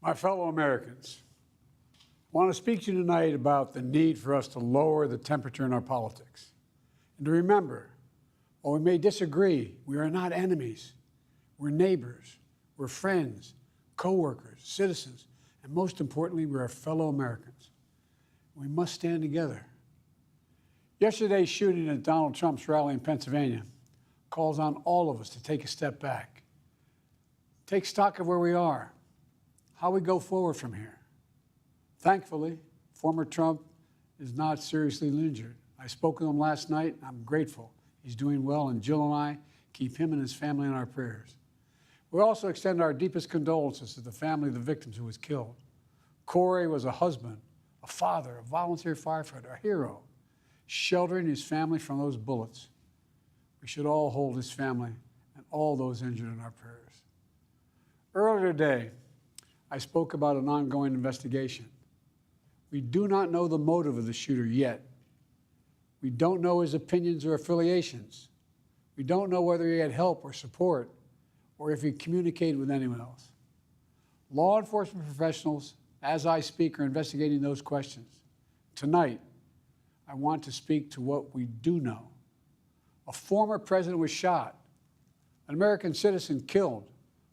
My fellow Americans, I want to speak to you tonight about the need for us to lower the temperature in our politics. And to remember, while we may disagree, we are not enemies. We're neighbors, we're friends, co-workers, citizens, and most importantly, we're our fellow Americans. We must stand together. Yesterday's shooting at Donald Trump's rally in Pennsylvania calls on all of us to take a step back, take stock of where we are, how we go forward from here. Thankfully, former Trump is not seriously injured. I spoke with him last night. I'm grateful. He's doing well, and Jill and I keep him and his family in our prayers. We also extend our deepest condolences to the family of the victims who was killed. Corey was a husband, a father, a volunteer firefighter, a hero, sheltering his family from those bullets. We should all hold his family and all those injured in our prayers. Earlier today, I spoke about an ongoing investigation. We do not know the motive of the shooter yet. We don't know his opinions or affiliations. We don't know whether he had help or support or if he communicated with anyone else. Law enforcement professionals, as I speak, are investigating those questions. Tonight, I want to speak to what we do know. A former president was shot, an American citizen killed,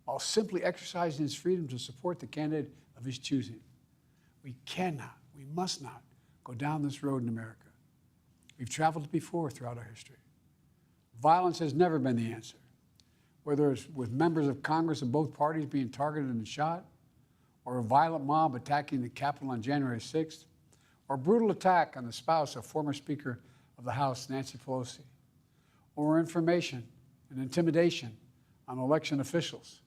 while simply exercising his freedom to support the candidate of his choosing. We cannot, we must not go down this road in America. We've traveled before throughout our history. Violence has never been the answer, whether it's with members of Congress of both parties being targeted and shot, or a violent mob attacking the Capitol on January 6th, or a brutal attack on the spouse of former Speaker of the House, Nancy Pelosi, or information and intimidation on election officials,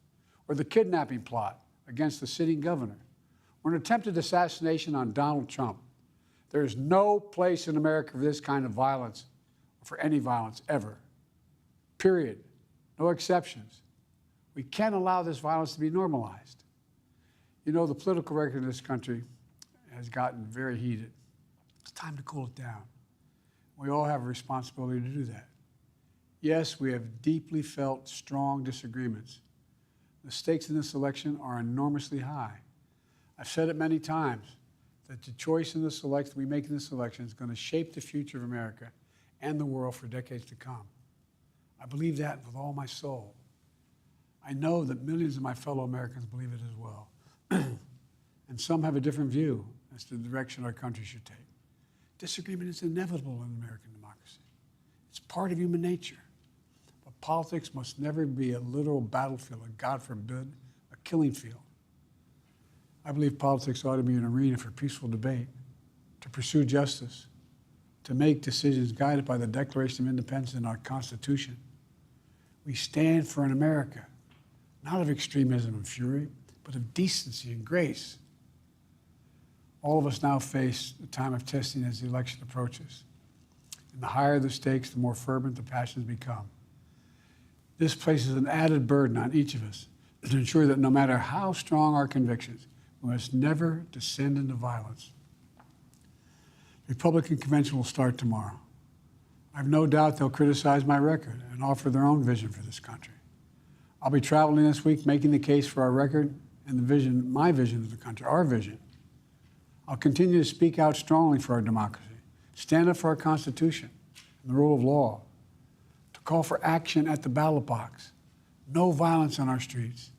or the kidnapping plot against the sitting governor, or an attempted assassination on Donald Trump. There is no place in America for this kind of violence, or for any violence ever. Period. No exceptions. We can't allow this violence to be normalized. You know, the political record in this country has gotten very heated. It's time to cool it down. We all have a responsibility to do that. Yes, we have deeply felt strong disagreements. The stakes in this election are enormously high. I've said it many times that the choice in this election we make in this election is going to shape the future of America and the world for decades to come. I believe that with all my soul. I know that millions of my fellow Americans believe it as well. And some have a different view as to the direction our country should take. Disagreement is inevitable in American democracy. It's part of human nature. But politics must never be a literal battlefield, and God forbid, a killing field. I believe politics ought to be an arena for peaceful debate, to pursue justice, to make decisions guided by the Declaration of Independence and our Constitution. We stand for an America, not of extremism and fury, but of decency and grace. All of us now face a time of testing as the election approaches. And the higher the stakes, the more fervent the passions become. This places an added burden on each of us to ensure that no matter how strong our convictions, we must never descend into violence. The Republican convention will start tomorrow. I have no doubt they'll criticize my record and offer their own vision for this country. I'll be traveling this week making the case for our record and the vision, my vision of the country, our vision. I'll continue to speak out strongly for our democracy, stand up for our Constitution and the rule of law, to call for action at the ballot box, no violence on our streets.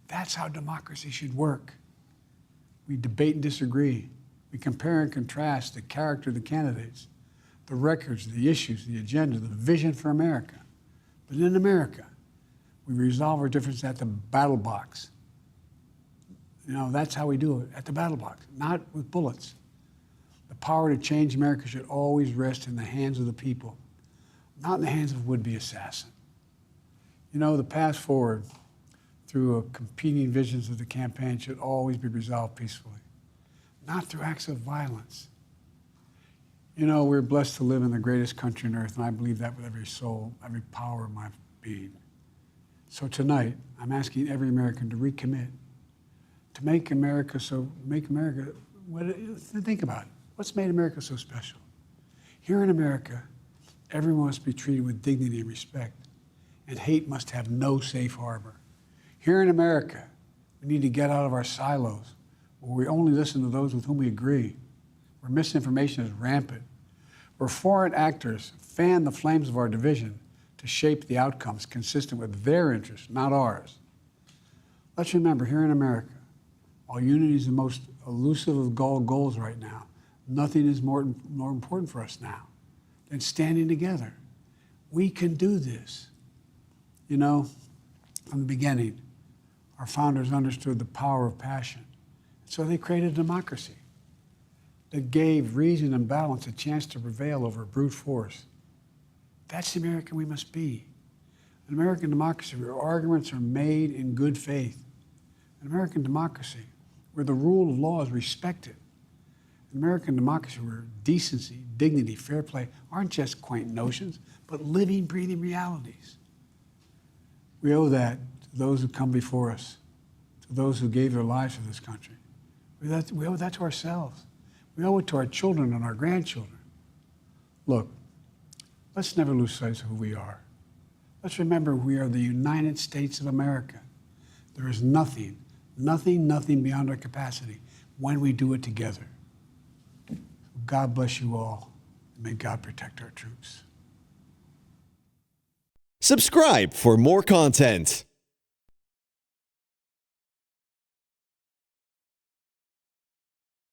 That's how democracy should work. We debate and disagree. We compare and contrast the character of the candidates, the records, the issues, the agenda, the vision for America. But in America, we resolve our differences at the battle box. You know, that's how we do it, at the battle box, not with bullets. The power to change America should always rest in the hands of the people, not in the hands of a would-be assassin. You know, the path forward through competing visions of the campaign should always be resolved peacefully, not through acts of violence. You know, we're blessed to live in the greatest country on earth, and I believe that with every soul, every power of my being. So tonight, I'm asking every American to recommit, to think about it. What's made America so special? Here in America, everyone must be treated with dignity and respect, and hate must have no safe harbor. Here in America, We need to get out of our silos, where we only listen to those with whom we agree, where misinformation is rampant, where foreign actors fan the flames of our division to shape the outcomes consistent with their interests, not ours. Let's remember, here in America, while unity is the most elusive of goals right now, nothing is more important for us now than standing together. We can do this. You know, from the beginning, our founders understood the power of passion. So they created a democracy that gave reason and balance a chance to prevail over brute force. That's the American we must be. An American democracy where arguments are made in good faith. An American democracy where the rule of law is respected. An American democracy where decency, dignity, fair play aren't just quaint notions, but living, breathing realities. We owe that to those who come before us, to those who gave their lives for this country. We owe that to ourselves. We owe it to our children and our grandchildren. Look, let's never lose sight of who we are. Let's remember we are the United States of America. There is nothing beyond our capacity when we do it together. God bless you all, and may God protect our troops. Subscribe for more content.